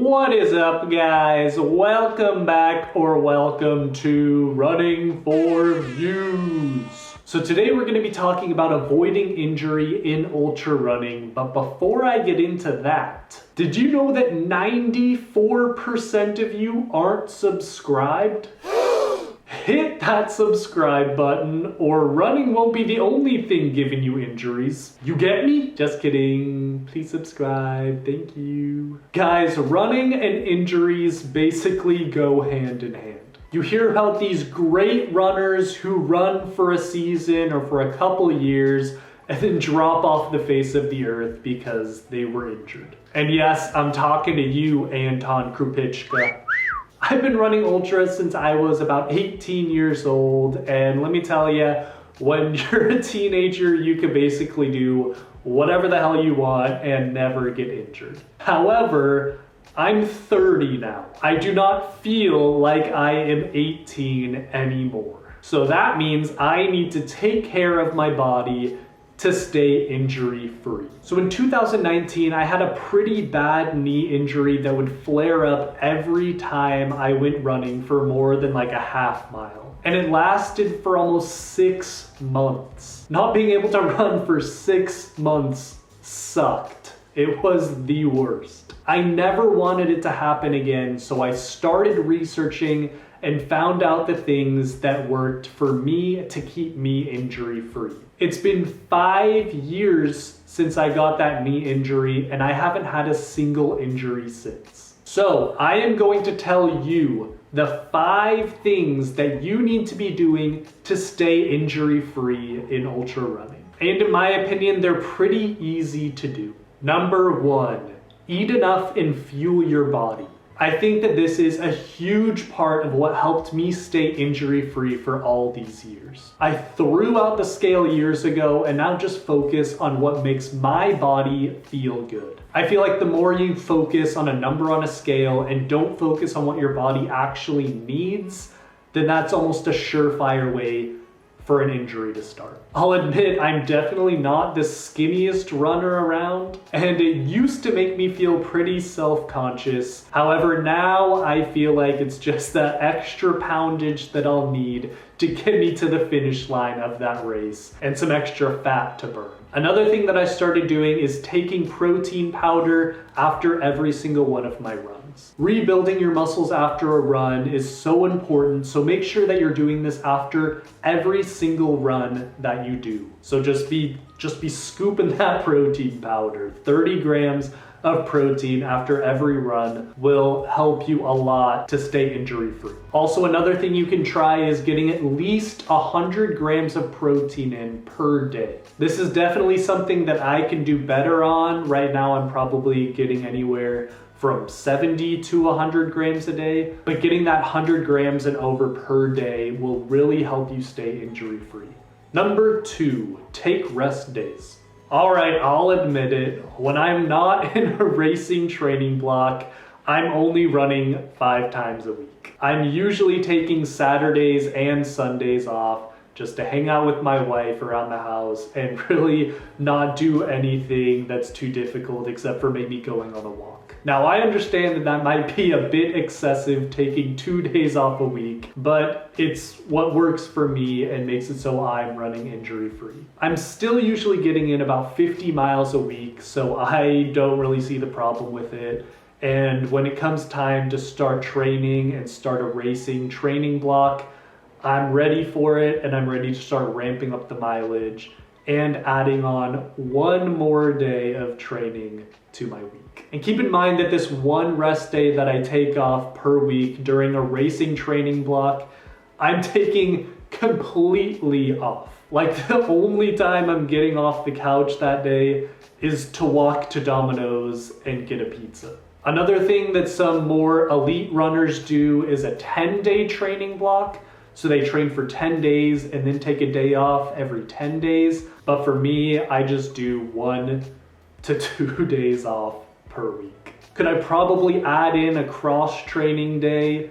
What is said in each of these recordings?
What is up, guys? Welcome back, or welcome to Running for Views. So today we're going to be talking about avoiding injury in ultra running, but before I get into that, did you know that 94% of you aren't subscribed? Hit that subscribe button, or running won't be the only thing giving you injuries. You get me? Just kidding. Please subscribe. Thank you. Guys, running and injuries basically go hand in hand. You hear about these great runners who run for a season or for a couple years and then drop off the face of the earth because they were injured. And yes, I'm talking to you, Anton Krupichka. I've been running ultras since I was about 18 years old, and let me tell you, when you're a teenager, you can basically do whatever the hell you want and never get injured. However, I'm 30 now. I do not feel like I am 18 anymore. So that means I need to take care of my body to stay injury free. So in 2019, I had a pretty bad knee injury that would flare up every time I went running for more than like a half mile. And it lasted for almost 6 months. Not being able to run for 6 months sucked. It was the worst. I never wanted it to happen again, so I started researching and found out the things that worked for me to keep me injury free. It's been 5 years since I got that knee injury, and I haven't had a single injury since. So I am going to tell you the 5 things that you need to be doing to stay injury free in ultra running. And in my opinion, they're pretty easy to do. Number 1, eat enough and fuel your body. I think that this is a huge part of what helped me stay injury-free for all these years. I threw out the scale years ago and now just focus on what makes my body feel good. I feel like the more you focus on a number on a scale and don't focus on what your body actually needs, then that's almost a surefire way for an injury to start. I'll admit I'm definitely not the skinniest runner around, and it used to make me feel pretty self-conscious. However, now I feel like it's just that extra poundage that I'll need to get me to the finish line of that race and some extra fat to burn. Another thing that I started doing is taking protein powder after every single one of my runs. Rebuilding your muscles after a run is so important, so make sure that you're doing this after every single run that you do. So just be scooping that protein powder. 30 grams of protein after every run will help you a lot to stay injury free. Also, another thing you can try is getting at least 100 grams of protein in per day. This is definitely something that I can do better on. Right now I'm probably getting anywhere from 70 to 100 grams a day, but getting that 100 grams and over per day will really help you stay injury free. Number 2, take rest days. All right, I'll admit it, when I'm not in a racing training block, I'm only running 5 times a week. I'm usually taking Saturdays and Sundays off just to hang out with my wife around the house and really not do anything that's too difficult except for maybe going on a walk. Now, I understand that that might be a bit excessive, taking 2 days off a week, but it's what works for me and makes it so I'm running injury free. I'm still usually getting in about 50 miles a week, so I don't really see the problem with it. And when it comes time to start training and start a racing training block, I'm ready for it, and I'm ready to start ramping up the mileage and adding on 1 more day of training to my week. And keep in mind that this 1 rest day that I take off per week during a racing training block, I'm taking completely off. Like, the only time I'm getting off the couch that day is to walk to Domino's and get a pizza. Another thing that some more elite runners do is a 10-day training block. So they train for 10 days and then take a day off every 10 days. But for me, I just do 1 to 2 days off per week. Could I probably add in a cross training day?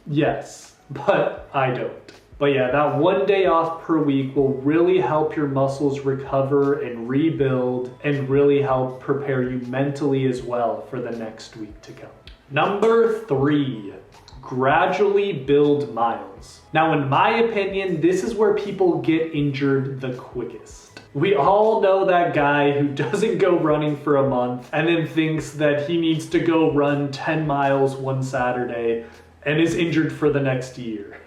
Yes, but I don't. But yeah, that 1 day off per week will really help your muscles recover and rebuild and really help prepare you mentally as well for the next week to come. Number 3, gradually build miles. Now, in my opinion, this is where people get injured the quickest. We all know that guy who doesn't go running for a month and then thinks that he needs to go run 10 miles one Saturday and is injured for the next year.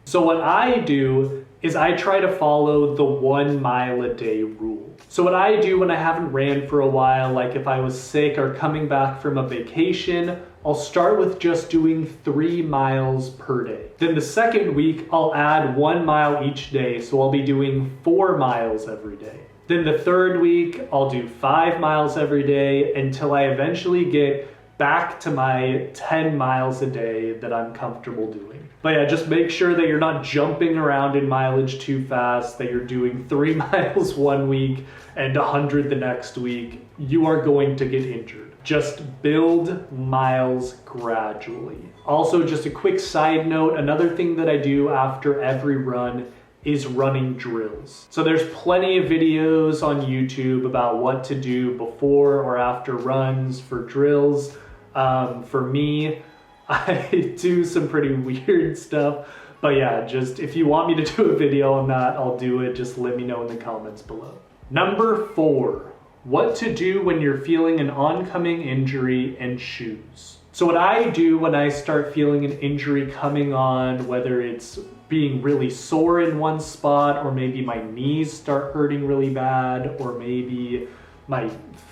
So what I do is I try to follow the 1 mile a day rule. So what I do when I haven't ran for a while, like if I was sick or coming back from a vacation, I'll start with just doing 3 miles per day. Then the second week, I'll add 1 mile each day, so I'll be doing 4 miles every day. Then the third week, I'll do 5 miles every day until I eventually get back to my 10 miles a day that I'm comfortable doing. But yeah, just make sure that you're not jumping around in mileage too fast, that you're doing 3 miles one week and 100 the next week. You are going to get injured. Just build miles gradually. Also, just a quick side note, another thing that I do after every run is running drills. So there's plenty of videos on YouTube about what to do before or after runs for drills. For me, I do some pretty weird stuff, but yeah, just if you want me to do a video on that, I'll do it. Just let me know in the comments below. Number 4, what to do when you're feeling an oncoming injury and shoes. So what I do when I start feeling an injury coming on, whether it's being really sore in one spot, or maybe my knees start hurting really bad, or maybe my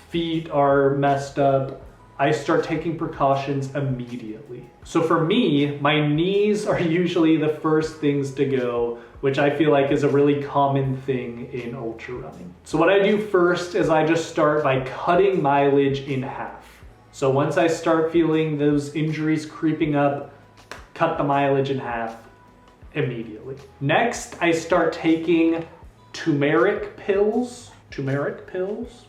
feet are messed up, I start taking precautions immediately. So for me, my knees are usually the first things to go, which I feel like is a really common thing in ultra running. So what I do first is I just start by cutting mileage in half. So once I start feeling those injuries creeping up, cut the mileage in half immediately. Next, I start taking turmeric pills.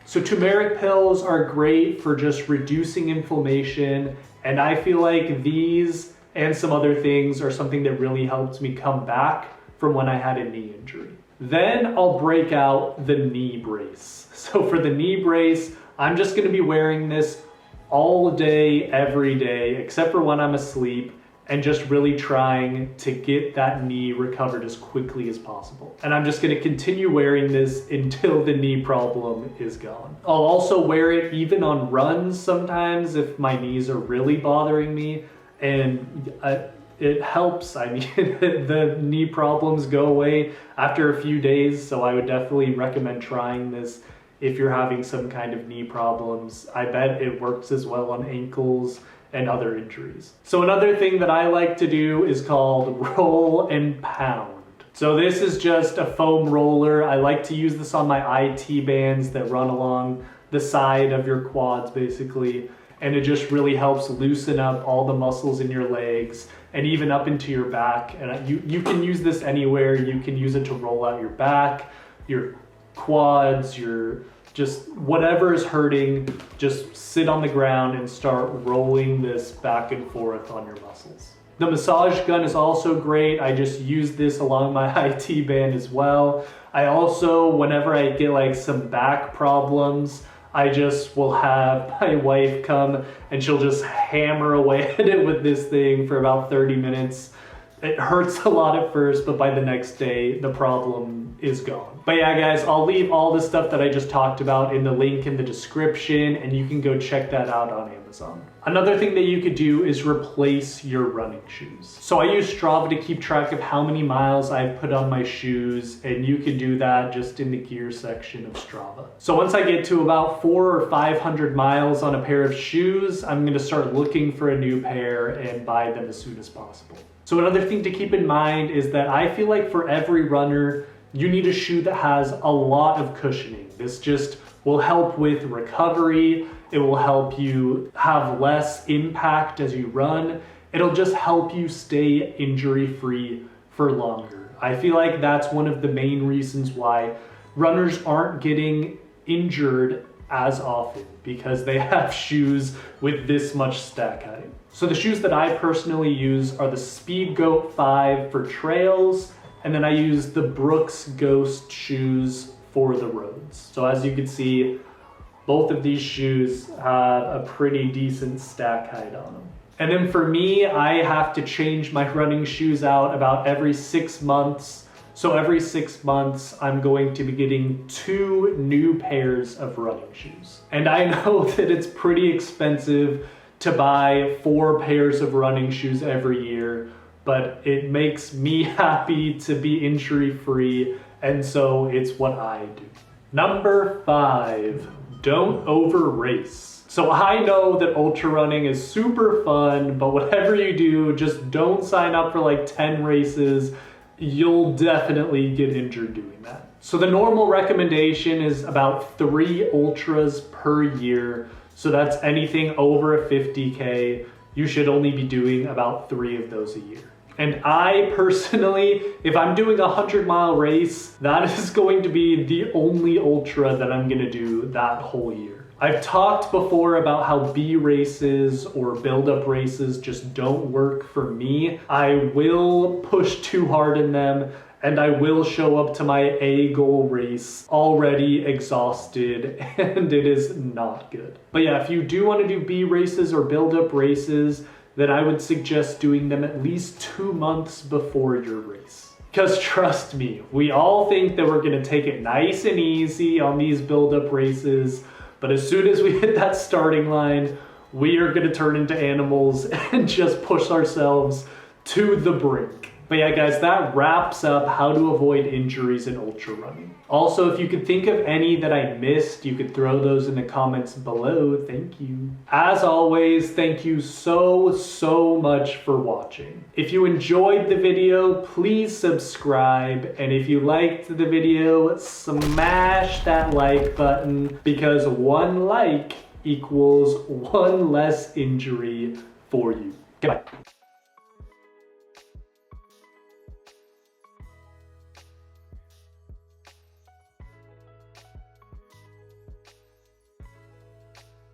So turmeric pills are great for just reducing inflammation, and I feel like these and some other things are something that really helps me come back from when I had a knee injury. Then I'll break out the knee brace. So for the knee brace, I'm just gonna be wearing this all day, every day, except for when I'm asleep, and just really trying to get that knee recovered as quickly as possible. And I'm just gonna continue wearing this until the knee problem is gone. I'll also wear it even on runs sometimes if my knees are really bothering me, and it helps. I mean, the knee problems go away after a few days, so I would definitely recommend trying this if you're having some kind of knee problems. I bet it works as well on ankles and other injuries. So another thing that I like to do is called roll and pound. So this is just a foam roller. I like to use this on my IT bands that run along the side of your quads basically, and it just really helps loosen up all the muscles in your legs and even up into your back. And you can use this anywhere. You can use it to roll out your back, your quads, your just whatever is hurting, just sit on the ground and start rolling this back and forth on your muscles. The massage gun is also great. I just use this along my IT band as well. I also, whenever I get like some back problems, I just will have my wife come and she'll just hammer away at it with this thing for about 30 minutes. It hurts a lot at first, but by the next day, the problem is gone. But yeah, guys, I'll leave all the stuff that I just talked about in the link in the description, and you can go check that out on Amazon. Another thing that you could do is replace your running shoes. So I use Strava to keep track of how many miles I've put on my shoes, and you can do that just in the gear section of Strava. So once I get to about 400 or 500 miles on a pair of shoes, I'm gonna start looking for a new pair and buy them as soon as possible. So another thing to keep in mind is that I feel like for every runner, you need a shoe that has a lot of cushioning. This just will help with recovery. It will help you have less impact as you run. It'll just help you stay injury-free for longer. I feel like that's one of the main reasons why runners aren't getting injured as often, because they have shoes with this much stack height. So the shoes that I personally use are the Speed Goat 5 for trails, and then I use the Brooks Ghost shoes for the roads. So as you can see, both of these shoes have a pretty decent stack height on them. And then for me, I have to change my running shoes out about every 6 months. So every 6 months, I'm going to be getting 2 new pairs of running shoes. And I know that it's pretty expensive to buy 4 pairs of running shoes every year, but it makes me happy to be injury free, and so it's what I do. Number 5, don't over race. So I know that ultra running is super fun, but whatever you do, just don't sign up for like 10 races. You'll definitely get injured doing that. So the normal recommendation is about 3 ultras per year. So that's anything over a 50K. You should only be doing about 3 of those a year. And I personally, if I'm doing a 100-mile race, that is going to be the only ultra that I'm gonna do that whole year. I've talked before about how B races or build-up races just don't work for me. I will push too hard in them, and I will show up to my A goal race already exhausted, and it is not good. But yeah, if you do want to do B races or build-up races, then I would suggest doing them at least 2 months before your race. Because trust me, we all think that we're gonna take it nice and easy on these build-up races, but as soon as we hit that starting line, we are gonna turn into animals and just push ourselves to the brink. But yeah, guys, that wraps up how to avoid injuries in ultra running. Also, if you could think of any that I missed, you could throw those in the comments below. Thank you. As always, thank you so much for watching. If you enjoyed the video, please subscribe. And if you liked the video, smash that like button, because 1 like equals 1 less injury for you. Goodbye.